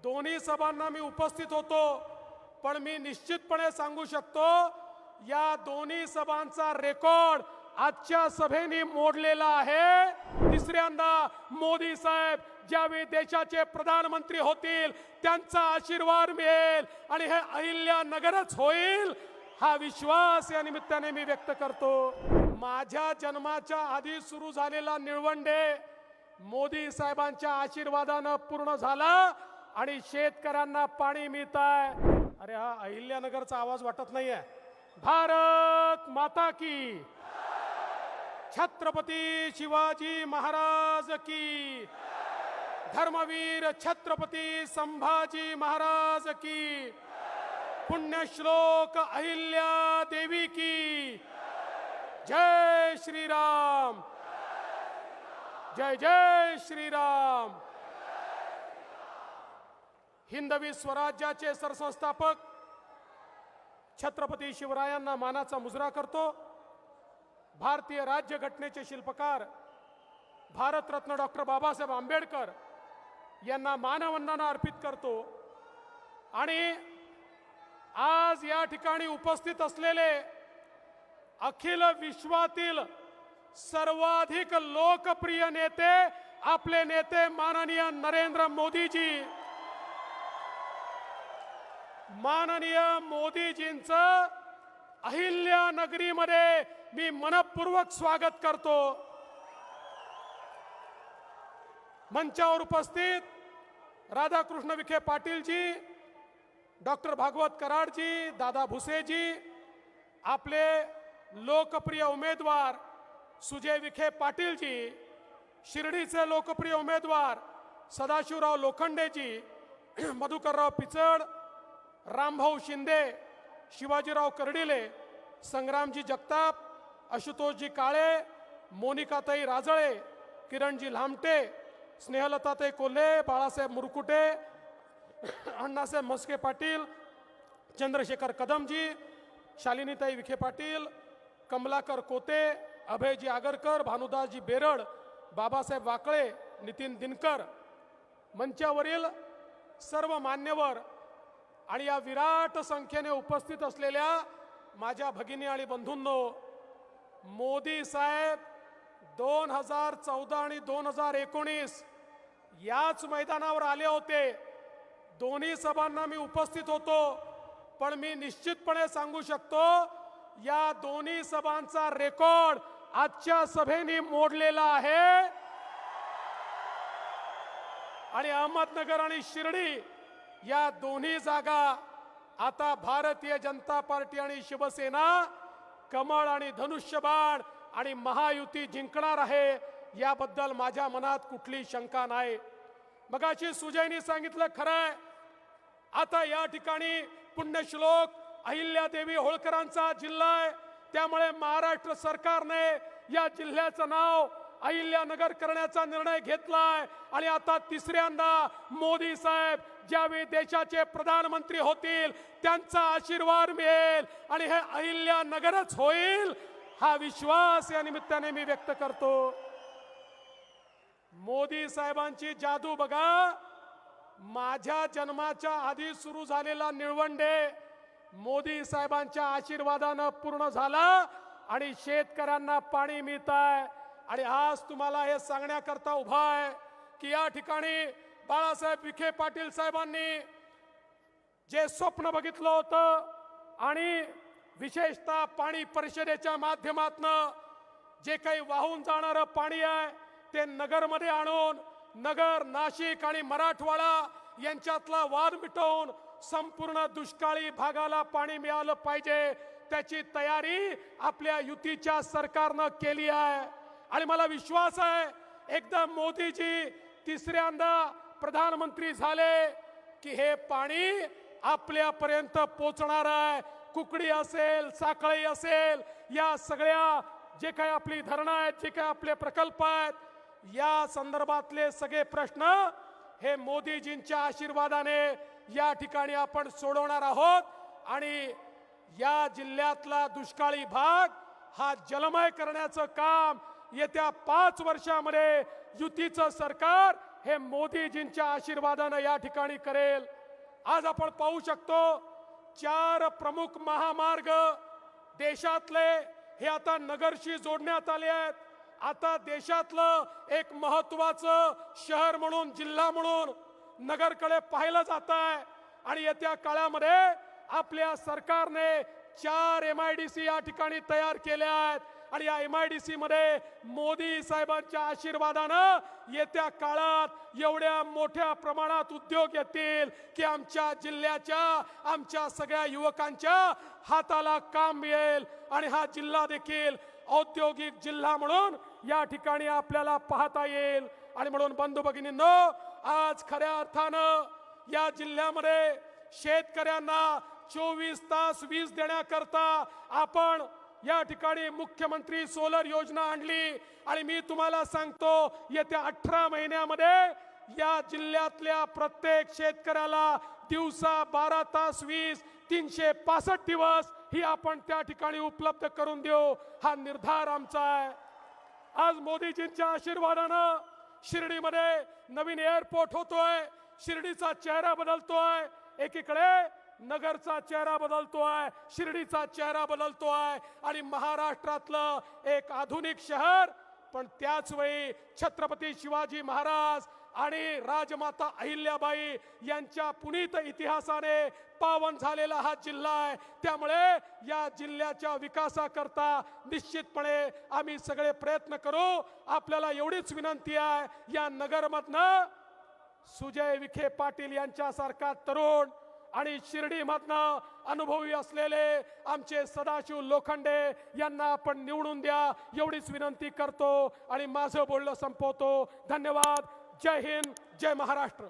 दोन्ही सभांना मी उपस्थित होतो, पण मी निश्चितपणे सांगू शकतो या दोन्ही सभांचा रेकॉर्ड आजच्या सभेने मोडलेला आहे। तिसऱ्यांदा मोदी साहेब ज्यावेळी देशाचे प्रधानमंत्री होतील त्यांचा आशीर्वाद मिळेल आणि हे अहिल्यानगरच होईल, हा विश्वास या निमित्ताने मी व्यक्त करतो। माझ्या जन्माच्या आधी सुरू झालेला निळवंडे मोदी साहेबांच्या आशीर्वादाने पूर्ण झाला आणि शेतकऱ्यांना पाणी मिळतंय। अरे हा अहिल्यानगरचा आवाज वाटत नाहीये? भारत माता की, छत्रपती शिवाजी महाराज की, धर्मवीर छत्रपती संभाजी महाराज की, पुण्यश्लोक अहिल्या देवी की, जय श्रीराम, जय जय श्रीराम। हिंदवी स्वराज्याचे सरसंस्थापक छत्रपती शिवरायांना मानाचा मुजरा करतो। भारतीय राज्यघटनेचे शिल्पकार भारतरत्न डॉक्टर बाबासाहेब आंबेडकर यांना मानवंदना अर्पित करतो। आणि आज या ठिकाणी उपस्थित असलेले अखिल विश्वातील सर्वाधिक लोकप्रिय नेते आपले नेते माननीय नरेंद्र मोदीजी, माननीय मोदीजींचं अहिल्यानगरीमध्ये मी मनपूर्वक स्वागत करतो। मंचावर उपस्थित राधाकृष्ण विखे पाटील जी, डॉक्टर भागवत कराड जी, दादा भुसेजी, आपले लोकप्रिय उमेदवार सुजय विखे पाटील जी, शिर्डीचे लोकप्रिय उमेदवार सदाशिवराव लोखंडे जी, मधुकरराव पिचड, रामभाऊ शिंदे, शिवाजीराव कर्डिले, संग्रामजी जगताप, आशुतोषजी काळे, मोनिकाताई राजळे, किरणजी लामटे, स्नेहलताताई कोल्हे, बाळासाहेब मुरकुटे, अण्णासाहेब म्हस्के पाटील, चंद्रशेखर कदमजी, शालिनीताई विखे पाटील, कमलाकर कोते, अभयजी आगरकर, भानुदासजी बेरड, बाबासाहेब वाकळे, नितीन दिनकर, मंचावरील सर्व मान्यवर आणि या विराट संख्येने उपस्थित असलेल्या माझ्या भगिनी आणि बंधूंनो, मोदी साहेब 2014 आणि 2019 याच मैदानावर आले होते। दोन्ही सभांना मी उपस्थित होतो, पण मी निश्चितपणे सांगू शकतो या दोन्ही सभांचा रेकॉर्ड आजच्या सभेने मोडलेला आहे। आणि अहमदनगर आणि शिर्डी या दोन्ही जागा आता भारतीय जनता पार्टी आणि शिवसेना कमळ आणि धनुष्यबाण आणि महायुती जिंकणार आहे, याबद्दल माझ्या मनात कुठली शंका नाही। मगाशी सुजयनी सांगितलं खरंय, आता या ठिकाणी पुण्यश्लोक अहिल्यादेवी होळकरांचा जिल्हा आहे, त्यामुळे महाराष्ट्र सरकारने या जिल्ह्याचं नाव अहिल्यानगर करण्याचा निर्णय घेतलाय। आणि आता तिसऱ्यांदा मोदी साहेब ज्यावेळी देशाचे प्रधानमंत्री होतील त्यांचा आशीर्वाद मिळेल आणि हे अहिल्यानगरच होईल, हा विश्वास या निमित्ताने मी व्यक्त करतो। मोदी साहेबांची जादू बघा, माझ्या जन्माच्या आधी सुरू झालेला निळवंडे मोदी साहेबांच्या आशीर्वादाने पूर्ण झाला आणि शेतकऱ्यांना पाणी मिळतंय। आणि आज तुम्हाला हे सांगण्याकरता उभा आहे की या ठिकाणी बाळासाहेब विखे पाटील साहेबांनी जे स्वप्न बघितलं होतं आणि विशेषतः पाणी परिषदेच्या माध्यमातून जे काही वाहून जाणारं पाणी आहे ते नगरमध्ये आणून नगर, नाशिक आणि मराठवाडा यांच्यातला वाद मिटवून संपूर्ण दुष्काळी भागाला पाणी मिळालं पाहिजे, त्याची तयारी आपल्या युतीच्या सरकारनं केली आहे। आणि मला विश्वास आहे एकदा मोदीजी तिसऱ्यांदा प्रधानमंत्री झाले की हे पाणी आपल्यापर्यंत पोहोचणार आहे। कुकडी असेल, साखळी असेल, या सगळ्या जे काही आपली धरणं आहेत, जे काही आपले प्रकल्प आहेत, या संदर्भातले सगळे प्रश्न हे मोदीजींच्या आशीर्वादाने या ठिकाणी आपण सोडवणार आहोत। आणि या जिल्ह्यातला दुष्काळी भाग हा जलमय करण्याचं काम येत्या 5 वर्षामध्ये युतीचं सरकार हे मोदीजींच्या आशीर्वादानं या ठिकाणी करेल. आज आपण पाहू शकतो 4 प्रमुख महामार्ग देशातले हे आता नगरशी जोडण्यात आले आहेत. आता देशातलं एक महत्वाचं शहर म्हणून, जिल्हा म्हणून नगरकडे पाहिलं जात आहे. आणि येत्या काळामध्ये आपल्या सरकारने 4 MIDC या ठिकाणी तयार केल्या आहेत. आणि या MIDC मध्ये मोदी साहेबांच्या आशीर्वादानं येत्या काळात एवढ्या मोठ्या प्रमाणात उद्योग येतील की आमच्या जिल्ह्याच्या, आमच्या सगळ्या युवकांच्या हाताला काम मिळेल. आणि हा जिल्हा देखील औद्योगिक जिल्हा म्हणून या ठिकाणी आपल्याला पाहता येईल. आणि म्हणून बंधू भगिनींनो, आज खऱ्या अर्थानं या जिल्ह्यामध्ये शेतकऱ्यांना 24 तास वीज देण्याकरता आपण या ठिकाणी मुख्यमंत्री सोलर योजना आणली. आणि मी तुम्हाला सांगतो, येत्या 18 महिन्यामध्ये या जिल्ह्यातल्या प्रत्येक शेतकऱ्याला दिवसा 12 तास वीज 365 दिवस ही आपण त्या ठिकाणी उपलब्ध करून देऊ. हा निर्धार आमचा आहे. आज मोदीजींच्या आशीर्वादानं शिर्डीमध्ये नवीन एअरपोर्ट होतोय. शिर्डीचा चेहरा बदलतोय. एकीकडे नगरचा चेहरा बदलतोय, शिर्डीचा चेहरा बदलतोय. आणि महाराष्ट्रातलं एक आधुनिक शहर, पण त्याच वेळी छत्रपती शिवाजी महाराज आणि राजमाता अहिल्याबाई यांच्या पुनीत इतिहासाने पावन झालेला हा जिल्हा आहे. त्यामुळे या जिल्ह्याच्या विकासाकरता निश्चितपणे आम्ही सगळे प्रयत्न करू. आपल्याला एवढीच विनंती आहे, या नगरमधनं सुजय विखे पाटील यांच्यासारखा तरुण आणि शिर्डीमधनं अनुभवी असलेले आमचे सदाशिव लोखंडे यांना आपण निवडून द्या, एवढीच विनंती करतो आणि माझं बोलणं संपवतो. धन्यवाद. जय हिंद, जय महाराष्ट्र.